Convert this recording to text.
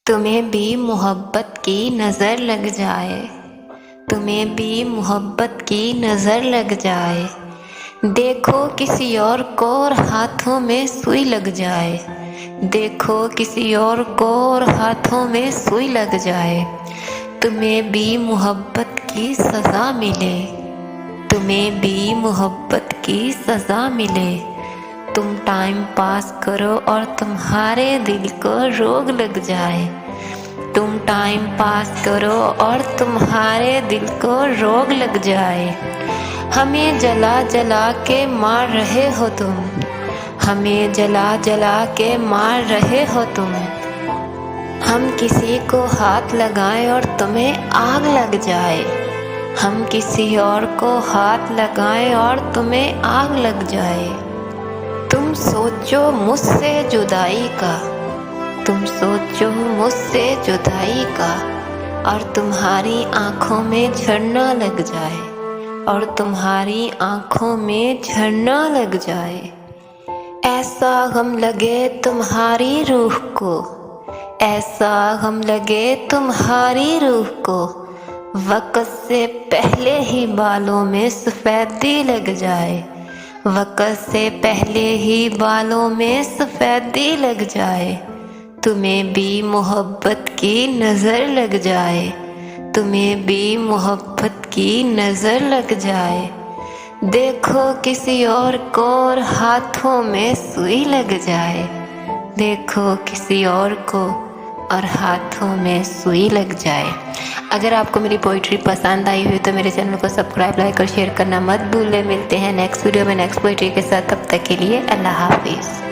तुम्हें भी मोहब्बत की नज़र लग जाए, तुम्हें भी मोहब्बत की नज़र लग जाए। देखो किसी और को और हाथों में सुई लग जाए, देखो किसी और को और हाथों में सुई लग जाए। तुम्हें भी मोहब्बत की सज़ा मिले, तुम्हें भी मोहब्बत की सज़ा मिले। तुम टाइम पास करो और तुम्हारे दिल को रोग लग जाए, तुम टाइम पास करो और तुम्हारे दिल को रोग लग जाए। हमें जला जला के मार रहे हो तुम, हमें जला जला के मार रहे हो तुम। हम किसी को हाथ लगाएं और तुम्हें आग लग जाए, हम किसी और को हाथ लगाएं और तुम्हें आग लग जाए। तुम सोचो मुझसे जुदाई का, तुम सोचो मुझसे जुदाई का, और तुम्हारी आँखों में झरना लग जाए, और तुम्हारी आँखों में झरना लग जाए। ऐसा गम लगे तुम्हारी रूह को, ऐसा गम लगे तुम्हारी रूह को, वक़्त से पहले ही बालों में सफ़ेदी लग जाए, वक़्त से पहले ही बालों में सफ़ेदी लग जाए। तुम्हें भी मोहब्बत की नज़र लग जाए, तुम्हें भी मोहब्बत की नज़र लग जाए। देखो किसी और को और हाथों में सुई लग जाए, देखो किसी और को और हाथों में सुई लग जाए। अगर आपको मेरी पोइट्री पसंद आई हुई तो मेरे चैनल को सब्सक्राइब, लाइक और शेयर करना मत भूलें। मिलते हैं नेक्स्ट वीडियो में नेक्स्ट पोइट्री के साथ। तब तक के लिए अल्लाह हाफिज़।